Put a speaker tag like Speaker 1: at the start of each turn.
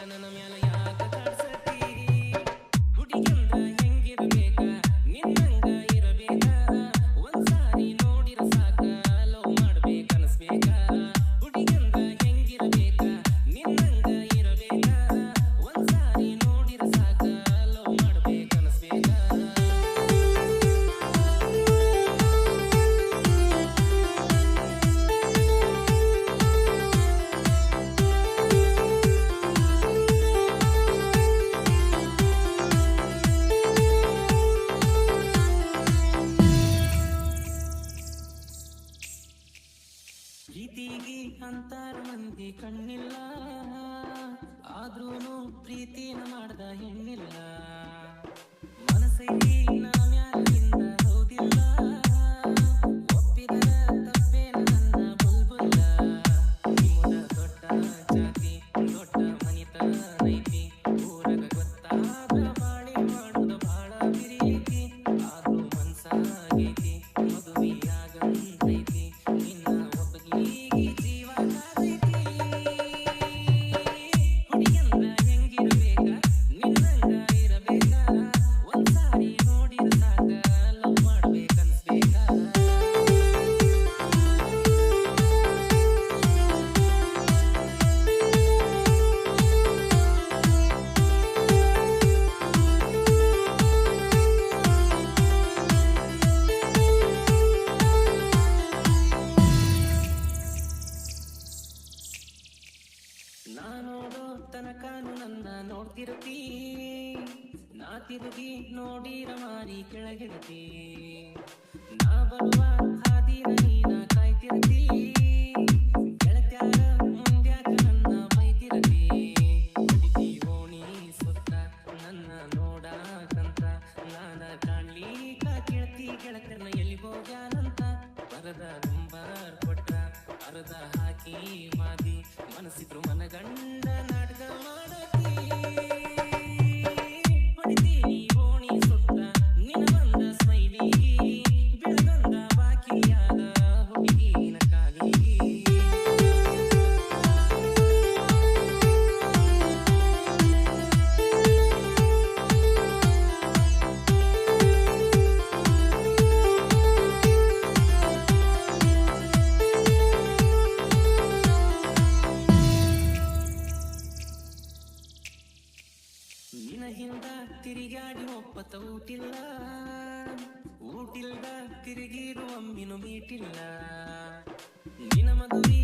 Speaker 1: ನನ್ನ ಮ್ಯಾಲ ಯಾಕ ಕಾಡ್ಸತಿ ಹುಡುಗಿಂದ ಹೆಂಗಿರಬೇಕ ನಿನ್ನಂಗ ಇರಬೇಕ ಒಂದ್ಸಾರಿ ನೋಡಿರ ಸಾಕ ಲವ್ ಮಾಡ್ಬೇಕ ಅನಸ್ಬೇಕ ಹುಡುಗಿಂದ ಹೆಂಗಿರಬೇಕ ನಿನ್ನಂಗ ಇರಬೇಕ ಒಂದ್ಸಾರಿ ನೋಡಿರ ಸಾಕ ಲವ್ ಮಾಡ್ಬೇಕ ಅನಸ್ಬೇಕ ಪ್ರೀತಿಗಿ ಅಂತಾರ ಮಂದಿ ಕಣ್ಣಿಲ್ಲ ಆದ್ರೂನು ಪ್ರೀತಿನ ಮಾಡ್ದ ಹೆಣ್ಣಿಲ್ಲ ಮನಸ್ಸೈತಿ ನಾ ಮ್ಯಾಲಿಂದ ಹೌದಿಲ್ಲ ಒಪ್ಪಿದರ ತಪ್ಪೇನ ನನ್ನ ಬುಲ್ಬುಲ್ಲ ನಿಮ್ಮದ ದೊಡ್ಡ ಜಾತಿ ದೊಡ್ಡ ಮನಿತನೈತಿ ಊರಗ ಗೊತ್ತಾದ ಬಾಳಿ ಮಾಡುದ ಬಾಳ ಪ್ರೀತಿ ಆದ್ರೂ ಮನ್ಸಾಗೈತಿ ಮದುವೆಯಾಗಂತೈತಿ ನಿನ್ನ ಒಬ್ಬಗಿಗೆ ಜೀವ ಕಾದೈತಿ ಹುಡುಗಿಂದ ಹೆಂಗಿರಬೇಕ ನಿನ್ನಂಗ ಇರಬೇಕ ಒಂದ್ಸಾರಿ ನೋಡಿರ ಸಾಕ ಲವ್ ಮಾಡ್ಬೇಕನ್ಸ್ಬೇಕ ನಾ ನೋಡೋ ತನಕನು ನನ್ನ ನೋಡ್ತಿರತಿ ನಾ ತಿರುಗಿ ನೋಡಿರ ಮಾರಿ ಕೆಳಗಿಡತಿ ನಾ ಬರುವ ಹಾದಿನ ನೀನ ಕಾಯ್ತಿರತಿ ಗೆಳತ್ಯಾರ ಮುಂದ್ಯಾಕ ನನ್ನ ಬೈತಿರತಿ ಹುಡುಗಿ ಓಣಿ ಸುತ್ತ ನನ್ನ ನೋಡಾಕಂತ ನಾನ ಕಾಣ್ಲಿಕ ಕೇಳ್ತಿ ಗೆಳತನ ಎಲ್ಲಿ ಹೋಗ್ಯಾನಂತ ಬರದ ನಂಬರ್ ಕೊಟ್ಟ ಅರ್ಧ ಹಾಕಿ ಮಾದಿ ಮನಸ್ಸಿದ್ರು ಮನಗಂಡ ನಾಟಕ ಮಾಡತಿ ಹೊಡಿತೀನಿ ಓಣಿ ಸುತ್ತ ನಿನ ಬಂದ ಸ್ಮೈಲಿ ಬೆಳಗಂದ ಬಾಕಿಯಾದ ಹುಡುಗಿನ ಕಾಲಿ ನಿನ ಹಿಂದ ತಿರುಗಾಡಿ ಒಪ್ಪತ್ತ ಊಟಿಲ್ದ ತಿರುಗಿರು ಒಮ್ಮಿನು ಮೀಟಿಲ್ಲ ನಿನ ಮದುವೆ